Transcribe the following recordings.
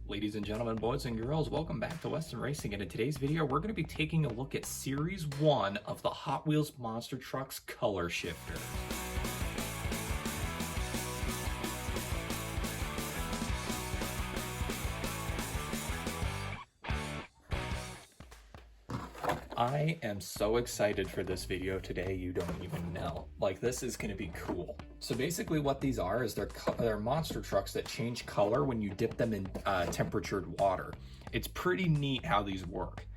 Ladies and gentlemen, boys and girls, welcome back to Western Racing, and in today's video we're going to be taking a look at Series 1 of the Hot Wheels Monster Trucks Color Shifter. I am so excited for this video today, you don't even know. Like, this is going to be cool. So basically what these are is they're monster trucks that change color when you dip them in temperatured water. It's pretty neat how these work.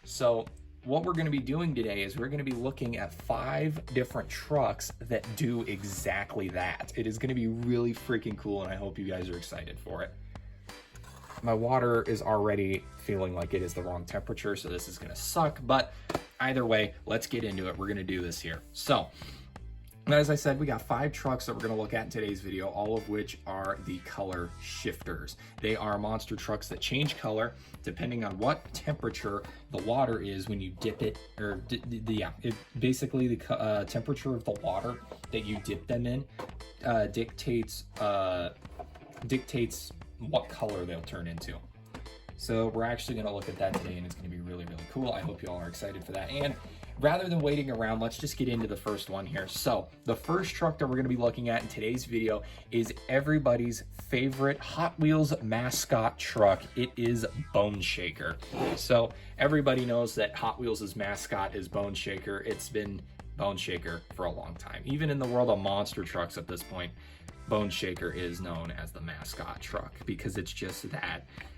So what we're going to be doing today is we're going to be looking at 5 different trucks that do exactly that. It is going to be really freaking cool, and I hope you guys are excited for it. My water is already feeling like it is the wrong temperature, so this is gonna suck, but either way, let's get into it. We're gonna do this here. So, as I said, we got 5 trucks that we're gonna look at in today's video, all of which are the color shifters. They are monster trucks that change color depending on what temperature the water is when you dip it, or basically the temperature of the water that you dip them in dictates what color they'll turn into. So we're actually going to look at that today, and it's going to be really, really cool. I hope you all are excited for that. And rather than waiting around, let's just get into the first one here. So the first truck that we're going to be looking at in today's video is everybody's favorite Hot Wheels mascot truck. It is Bone Shaker. So everybody knows that Hot Wheels' mascot is Bone Shaker. It's been Bone Shaker for a long time. Even in the world of monster trucks at this point, Bone Shaker is known as the mascot truck because it's just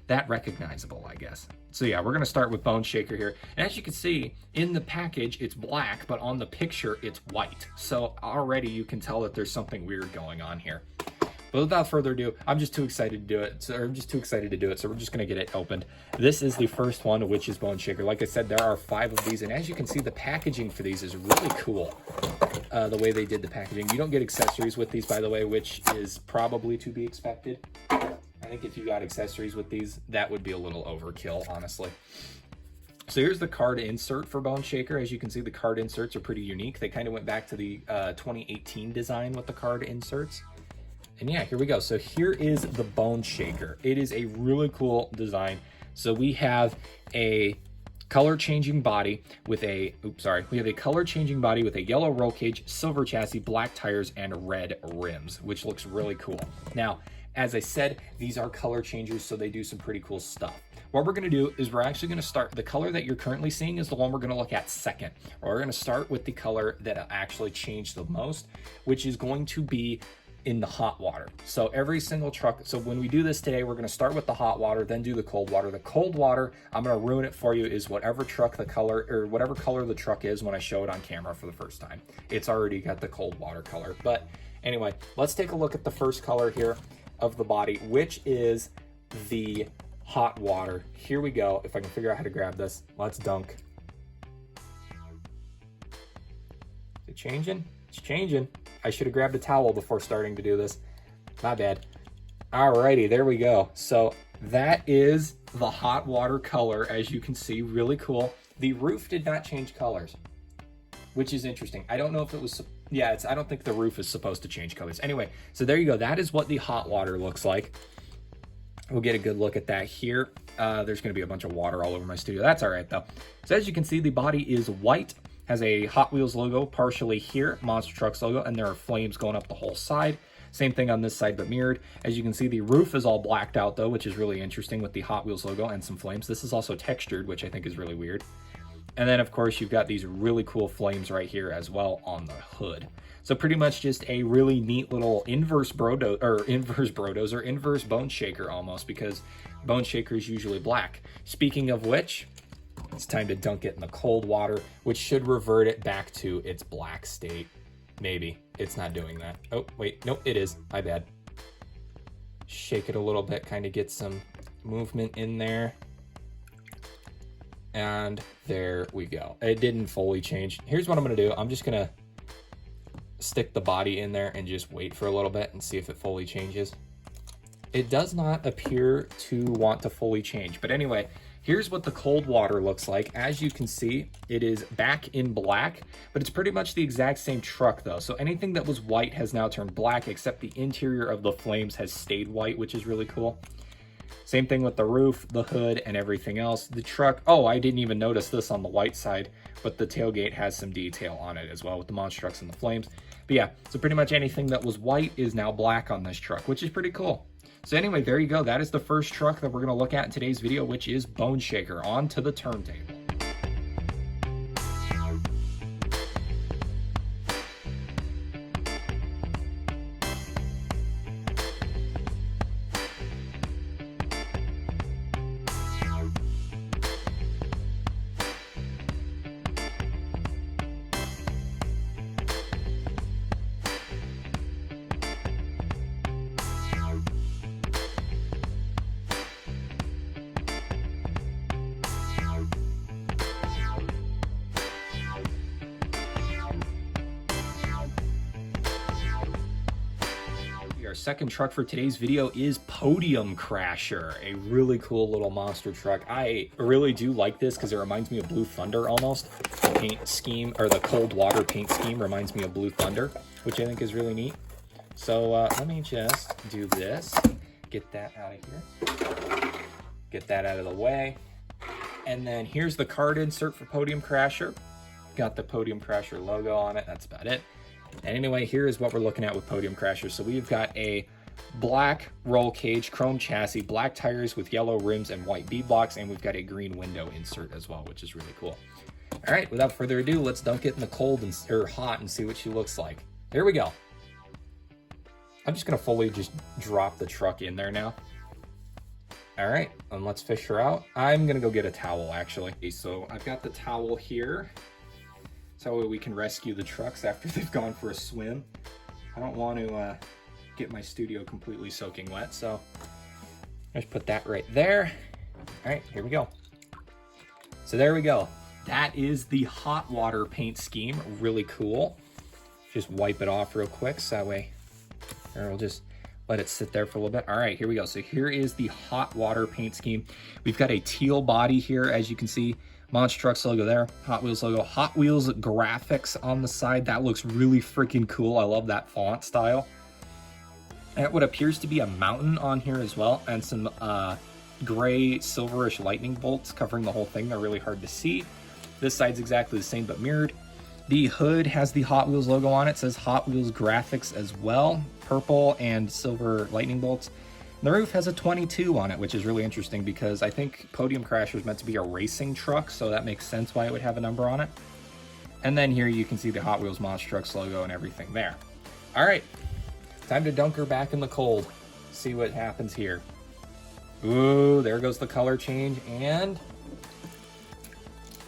that recognizable, I guess. So yeah, we're gonna start with Bone Shaker here. And as you can see, in the package, it's black, but on the picture, it's white. So already you can tell that there's something weird going on here. But without further ado, I'm just too excited to do it. So we're just gonna get it opened. This is the first one, which is Bone Shaker. Like I said, there are 5 of these, and as you can see, the packaging for these is really cool. The way they did the packaging. You don't get accessories with these, by the way, which is probably to be expected. I think if you got accessories with these, that would be a little overkill, honestly. So here's the card insert for Bone Shaker. As you can see, the card inserts are pretty unique. They kind of went back to the 2018 design with the card inserts. And yeah, here we go. So here is the Bone Shaker. It is a really cool design. So we have a color changing body with a yellow roll cage, silver chassis, black tires, and red rims, which looks really cool. Now, as I said, these are color changers, so they do some pretty cool stuff. What we're gonna do is we're actually gonna start, the color that you're currently seeing is the one we're gonna look at second. We're gonna start with the color that actually changed the most, which is going to be in the hot water. So every single truck, so when we do this today, we're gonna start with the hot water, then do the cold water. The cold water, I'm gonna ruin it for you, is whatever truck the color, or whatever color the truck is when I show it on camera for the first time. It's already got the cold water color. But anyway, let's take a look at the first color here of the body, which is the hot water. Here we go. If I can figure out how to grab this, let's dunk. Is it changing? It's changing. I should have grabbed a towel before starting to do this. My bad. Alrighty, there we go. So that is the hot water color, as you can see, really cool. The roof did not change colors, which is interesting. I don't know if it was, I don't think the roof is supposed to change colors. Anyway, so there you go. That is what the hot water looks like. We'll get a good look at that here. There's gonna be a bunch of water all over my studio. That's all right though. So as you can see, the body is white, has a Hot Wheels logo partially here, Monster Trucks logo, and there are flames going up the whole side. Same thing on this side, but mirrored. As you can see, the roof is all blacked out though, which is really interesting with the Hot Wheels logo and some flames. This is also textured, which I think is really weird. And then of course, you've got these really cool flames right here as well on the hood. So pretty much just a really neat little inverse Bone Shaker almost, because Bone Shaker is usually black. Speaking of which, it's time to dunk it in the cold water, which should revert it back to its black state. Maybe. It's not doing that. Oh, wait. Nope, it is. My bad. Shake it a little bit, kind of get some movement in there. And there we go. It didn't fully change. Here's what I'm going to do. I'm just going to stick the body in there and just wait for a little bit and see if it fully changes. It does not appear to want to fully change. But anyway, here's what the cold water looks like. As you can see, it is back in black, but it's pretty much the exact same truck though. So anything that was white has now turned black, except the interior of the flames has stayed white, which is really cool. Same thing with the roof, the hood, and everything else. The truck, oh, I didn't even notice this on the white side, but the tailgate has some detail on it as well with the monster trucks and the flames. But yeah, so pretty much anything that was white is now black on this truck, which is pretty cool. So anyway, there you go. That is the first truck that we're going to look at in today's video, which is Bone Shaker. On to the turntable. Our second truck for today's video is Podium Crasher, a really cool little monster truck. I really do like this because it reminds me of Blue Thunder almost. The paint scheme, or the cold water paint scheme, reminds me of Blue Thunder, which I think is really neat. So let me just do this, get that out of here, get that out of the way. And then here's the card insert for Podium Crasher. Got the Podium Crasher logo on it, that's about it. And anyway, here is what we're looking at with Podium Crasher. So we've got a black roll cage, chrome chassis, black tires with yellow rims and white bead blocks, and we've got a green window insert as well, which is really cool. All right, without further ado, let's dunk it in the cold or hot and see what she looks like. Here we go. I'm just gonna fully just drop the truck in there now. All right, and let's fish her out. I'm gonna go get a towel actually. So I've got the towel here. So we can rescue the trucks after they've gone for a swim. I don't want to get my studio completely soaking wet, so just put that right there. All right, here we go. So there we go. That is the hot water paint scheme, really cool. Just wipe it off real quick, so that way, or we'll just let it sit there for a little bit. All right, here we go. So here is the hot water paint scheme. We've got a teal body here, as you can see. Monster Trucks logo there, Hot Wheels logo, Hot Wheels graphics on the side. That looks really freaking cool. I love that font style. And what appears to be a mountain on here as well, and some gray silverish lightning bolts covering the whole thing. They're really hard to see. This side's exactly the same but mirrored. The hood has the Hot Wheels logo on it. It says Hot Wheels graphics as well, purple and silver lightning bolts. The roof has a 22 on it, which is really interesting because I think Podium Crasher is meant to be a racing truck, so that makes sense why it would have a number on it. And then here you can see the Hot Wheels Monster Trucks logo and everything there. All right, time to dunk her back in the cold. See what happens here. Ooh, there goes the color change, and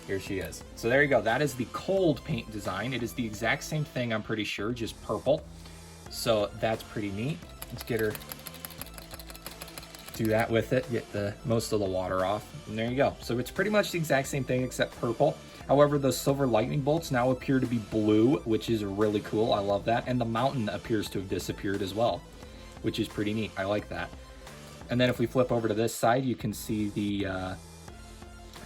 here she is. So there you go. That is the cold paint design. It is the exact same thing, I'm pretty sure, just purple. So that's pretty neat. Let's get her. Do that with it, get the most of the water off, and there you go. So it's pretty much the exact same thing except purple. However, those silver lightning bolts now appear to be blue, which is really cool. I love that. And the mountain appears to have disappeared as well, which is pretty neat. I like that. And then if we flip over to this side, you can see the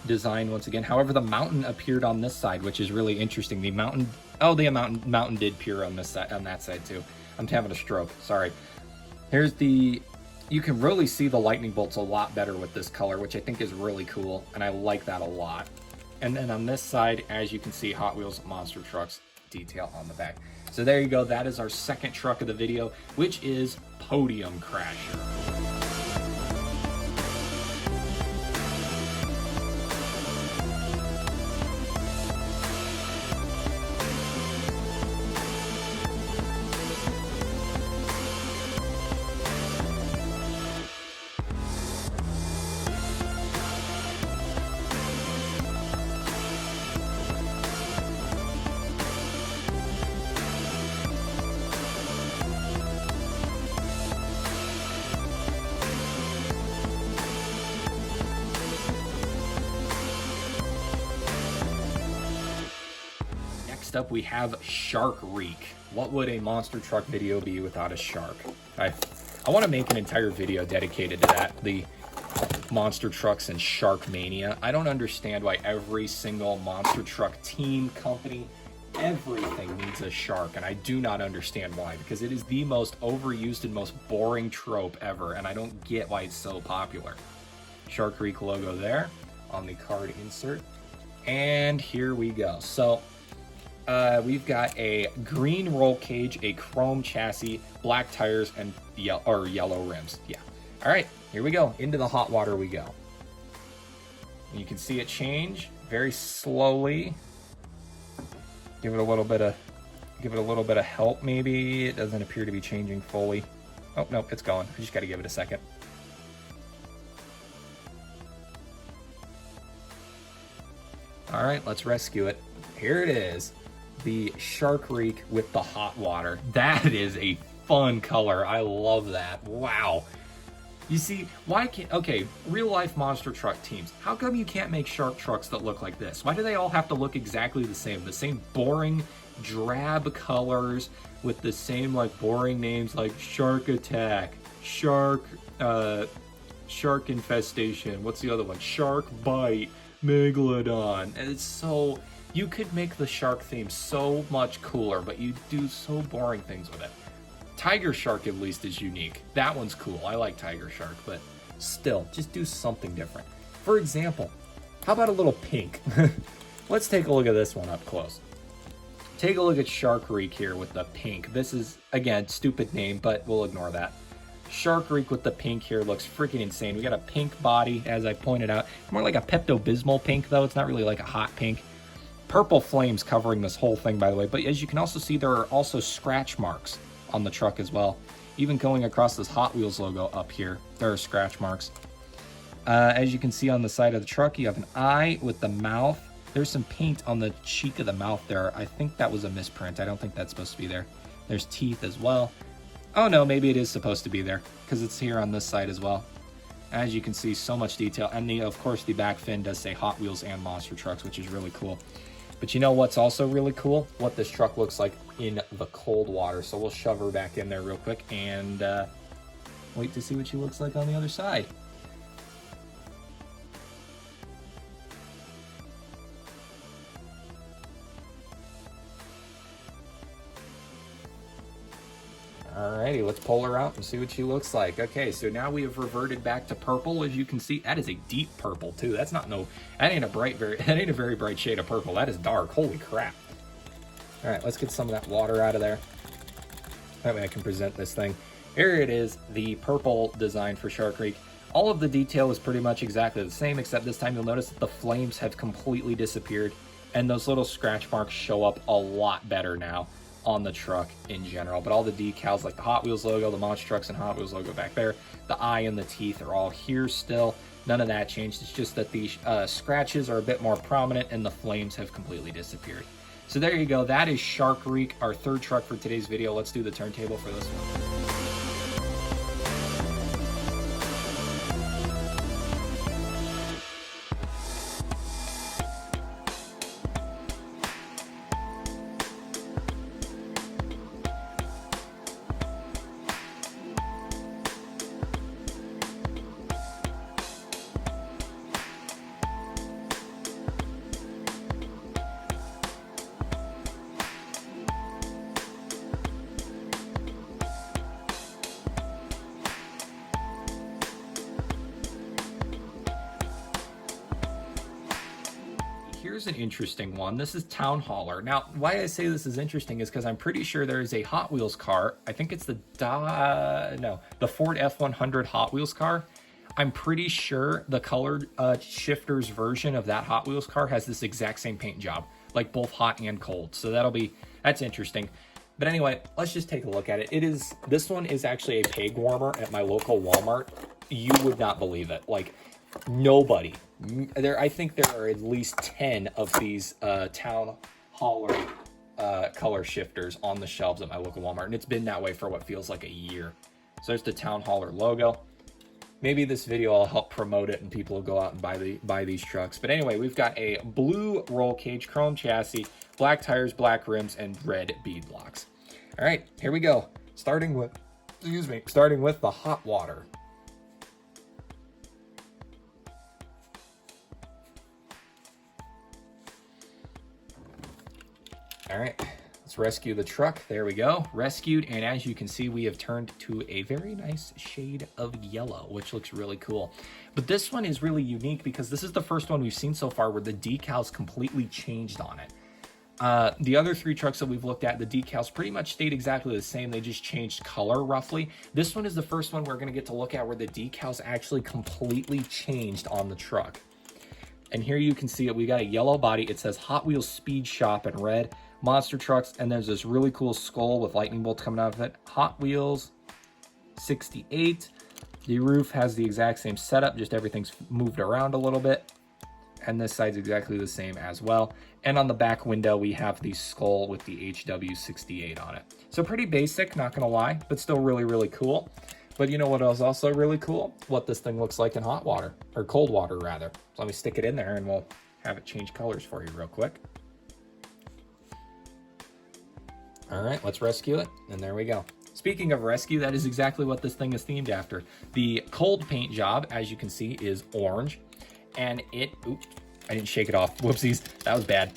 design once again. However, the mountain appeared on this side, which is really interesting. The mountain, oh, the mountain did appear on this side, on that side too. I'm having a stroke, sorry. Here's the, you can really see the lightning bolts a lot better with this color, which I think is really cool, and I like that a lot. And then on this side, as you can see, Hot Wheels Monster Trucks detail on the back. So there you go, that is our second truck of the video, which is Podium Crasher. Next up, we have Shark Reek. What would a monster truck video be without a shark? I want to make an entire video dedicated to that, the monster trucks and shark mania. I don't understand why every single monster truck team, company, everything needs a shark, and I do not understand why, because it is the most overused and most boring trope ever, and I don't get why it's so popular. Shark Reek logo there on the card insert. And here we go. So we've got a green roll cage, a chrome chassis, black tires, and yellow rims. Yeah. All right, here we go. Into the hot water we go. And you can see it change very slowly. Give it a little bit of help maybe. It doesn't appear to be changing fully. Oh, no, it's going. I just got to give it a second. All right, let's rescue it. Here it is, the Shark Reek with the hot water. That is a fun color. I love that. Wow. You see, why can't, okay, real life monster truck teams, how come you can't make shark trucks that look like this? Why do they all have to look exactly the same boring, drab colors with the same like boring names like Shark Attack, Shark Infestation, what's the other one? Shark Bite, Megalodon. And it's so, you could make the shark theme so much cooler, but you do so boring things with it. Tiger Shark at least is unique. That one's cool. I like Tiger Shark, but still, just do something different. For example, how about a little pink? Let's take a look at this one up close. Take a look at Shark Reek here with the pink. This is, again, stupid name, but we'll ignore that. Shark Reek with the pink here looks freaking insane. We got a pink body, as I pointed out. More like a Pepto-Bismol pink, though. It's not really like a hot pink. Purple flames covering this whole thing, by the way. But as you can also see, there are also scratch marks on the truck as well. Even going across this Hot Wheels logo up here, there are scratch marks. As you can see on the side of the truck, you have an eye with the mouth. There's some paint on the cheek of the mouth there. I think that was a misprint. I don't think that's supposed to be there. There's teeth as well. Oh no, maybe it is supposed to be there because it's here on this side as well. As you can see, so much detail. And of course, the back fin does say Hot Wheels and Monster Trucks, which is really cool. But you know what's also really cool? What this truck looks like in the cold water. So we'll shove her back in there real quick and wait to see what she looks like on the other side. Alrighty, let's pull her out and see what she looks like. Okay, so now we have reverted back to purple. As you can see, that is a deep purple too. That's not that ain't a very bright shade of purple. That is dark. Holy crap. All right, let's get some of that water out of there. That way I can present this thing. Here it is, the purple design for Shark Reek. All of the detail is pretty much exactly the same, except this time you'll notice that the flames have completely disappeared and those little scratch marks show up a lot better now on the truck in general. But all the decals like the Hot Wheels logo, the Monster Trucks and Hot Wheels logo back there, the eye and the teeth are all here still. None of that changed. It's just that the scratches are a bit more prominent and the flames have completely disappeared. So there you go. That is Shark Reek, our third truck for today's video. Let's do the turntable for this one. Here's an interesting one. This is Town Hauler. Now, why I say this is interesting is because I'm pretty sure there is a Hot Wheels car. I think it's the Ford F-100 Hot Wheels car. I'm pretty sure the colored shifters version of that Hot Wheels car has this exact same paint job, like both hot and cold. So that's interesting. But anyway, let's just take a look at it. This one is actually a peg warmer at my local Walmart. You would not believe it. Like, nobody. I think there are at least 10 of these Town Hauler color shifters on the shelves at my local Walmart, and it's been that way for what feels like a year. So there's the Town Hauler logo. Maybe this video will help promote it and people will go out and buy these trucks. But anyway, we've got a blue roll cage, chrome chassis, black tires, black rims, and red bead blocks. All right, here we go. Starting with the hot water. All right, let's rescue the truck. There we go, rescued. And as you can see, we have turned to a very nice shade of yellow, which looks really cool. But this one is really unique because this is the first one we've seen so far where the decals completely changed on it. The other 3 trucks that we've looked at, the decals pretty much stayed exactly the same. They just changed color roughly. This one is the first one we're going to get to look at where the decals actually completely changed on the truck. And here you can see it. We got a yellow body. It says Hot Wheels Speed Shop in red, monster trucks, and there's this really cool skull with lightning bolts coming out of it. Hot Wheels 68. The roof has the exact same setup, just everything's moved around a little bit. And this side's exactly the same as well. And on the back window, we have the skull with the HW68 on it. So pretty basic, not gonna lie, but still really, really cool. But you know what else also really cool? What this thing looks like in hot water, or cold water rather. So let me stick it in there and we'll have it change colors for you real quick. All right, let's rescue it, and there we go. Speaking of rescue, that is exactly what this thing is themed after. The cold paint job, as you can see, is orange. And it, oops, I didn't shake it off. Whoopsies, that was bad.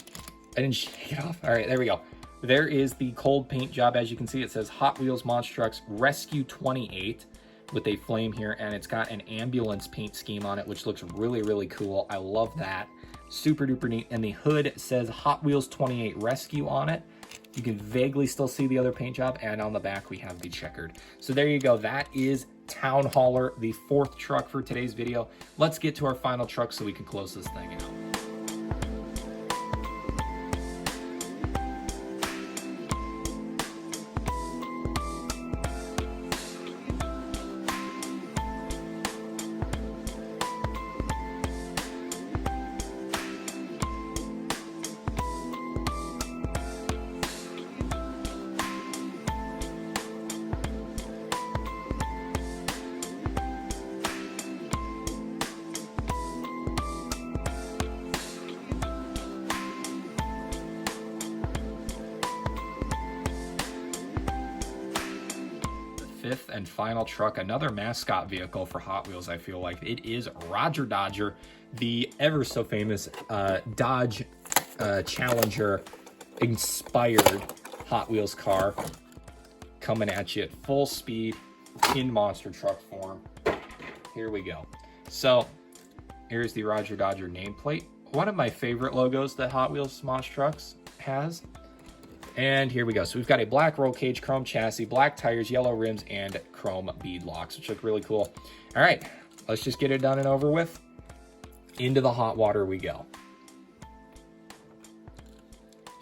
I didn't shake it off. All right, there we go. There is the cold paint job. As you can see, it says Hot Wheels Monster Trucks Rescue 28 with a flame here, and it's got an ambulance paint scheme on it, which looks really, really cool. I love that. Super duper neat. And the hood says Hot Wheels 28 Rescue on it. You can vaguely still see the other paint job, and on the back we have the checkered. So there you go. That is Town Hauler, the 4th truck for today's video. Let's get to our final truck so we can close this thing out. Fifth and final truck, another mascot vehicle for Hot Wheels. I feel like it is Roger Dodger, the ever so famous Dodge Challenger inspired Hot Wheels car, coming at you at full speed in monster truck form. Here we go. So here's the Roger Dodger nameplate, one of my favorite logos that Hot Wheels Monster Trucks has. And here we go. So we've got a black roll cage, chrome chassis, black tires, yellow rims, and chrome bead locks, which look really cool. All right, let's just get it done and over with. Into the hot water we go.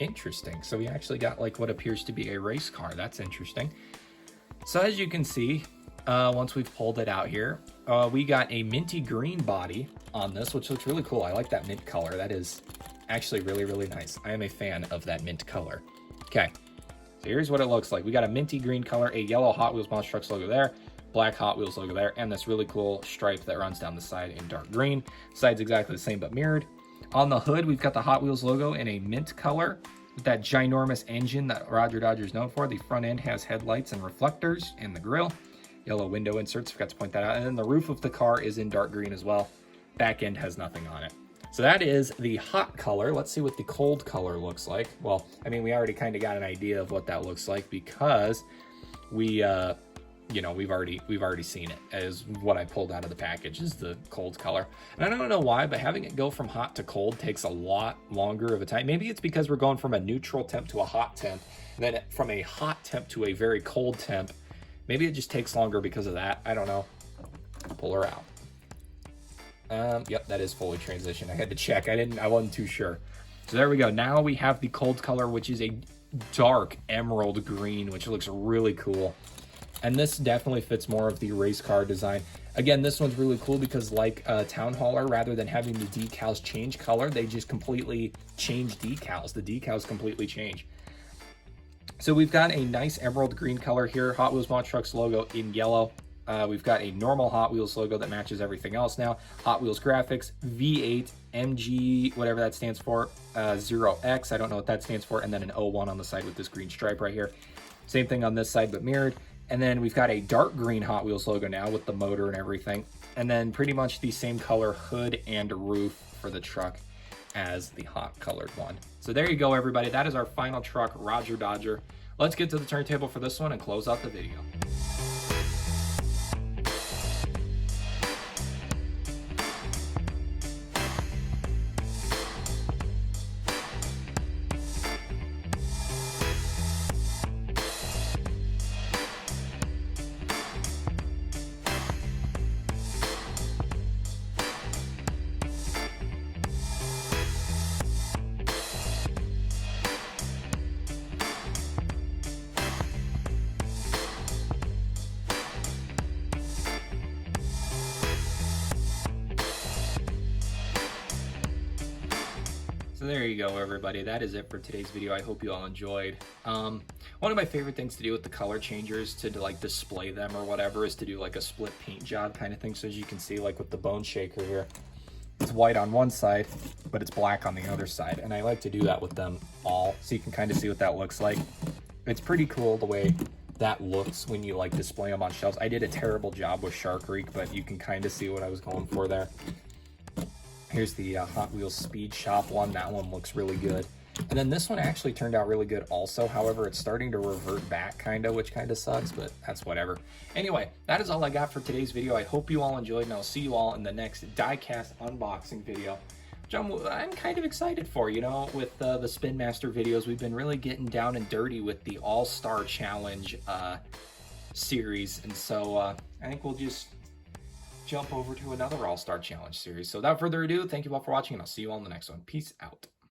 Interesting. So we actually got like what appears to be a race car. That's interesting. So as you can see, once we've pulled it out here, we got a minty green body on this, which looks really cool. I like that mint color. That is actually really, really nice. I am a fan of that mint color. Okay, so here's what it looks like. We got a minty green color, a yellow Hot Wheels Monster Trucks logo there, black Hot Wheels logo there, and this really cool stripe that runs down the side in dark green. Side's exactly the same but mirrored. On the hood, we've got the Hot Wheels logo in a mint color with that ginormous engine that Roger Dodger is known for. The front end has headlights and reflectors, and the grille. Yellow window inserts, forgot to point that out. And then the roof of the car is in dark green as well. Back end has nothing on it. So that is the hot color. Let's see what the cold color looks like. Well, I mean, we already kind of got an idea of what that looks like because we, you know, we've already seen it as what I pulled out of the package is the cold color. And I don't know why, but having it go from hot to cold takes a lot longer of a time. Maybe it's because we're going from a neutral temp to a hot temp, and then from a hot temp to a very cold temp. Maybe it just takes longer because of that. I don't know. Pull her out. Yep, that is fully transitioned. I had to check. I wasn't too sure. So there we go. Now we have the cold color, which is a dark emerald green, which looks really cool. And this definitely fits more of the race car design. Again, this one's really cool because like Town Hauler, rather than having the decals change color, they just completely change decals. The decals completely change. So we've got a nice emerald green color here. Hot Wheels Monster Trucks logo in yellow. We've got a normal Hot Wheels logo that matches everything else now. Hot Wheels graphics, V8, MG, whatever that stands for, 0X, I don't know what that stands for, and then an 01 on the side with this green stripe right here. Same thing on this side, but mirrored. And then we've got a dark green Hot Wheels logo now with the motor and everything. And then pretty much the same color hood and roof for the truck. as the hot colored one. So there you go, everybody. That is our final truck, Roger Dodger. Let's get to the turntable for this one and close out the video. So there you go, everybody. That is it for today's video. I hope you all enjoyed. One of my favorite things to do with the color changers to like display them or whatever is to do like a split paint job kind of thing. So as you can see, like with the Bone Shaker here, it's white on one side, but it's black on the other side. And I like to do that with them all, so you can kind of see what that looks like. It's pretty cool the way that looks when you like display them on shelves. I did a terrible job with Shark Reek, but you can kind of see what I was going for there. Here's the Hot Wheels Speed Shop one. That one looks really good. And then this one actually turned out really good also. However, it's starting to revert back kind of, which kind of sucks, but that's whatever. Anyway, that is all I got for today's video. I hope you all enjoyed, and I'll see you all in the next die-cast unboxing video, which I'm kind of excited for. You know, with the Spin Master videos, we've been really getting down and dirty with the All-Star Challenge series. And so I think we'll just jump over to another All-Star Challenge series. So without further ado, thank you all for watching, and I'll see you all in the next one. Peace out.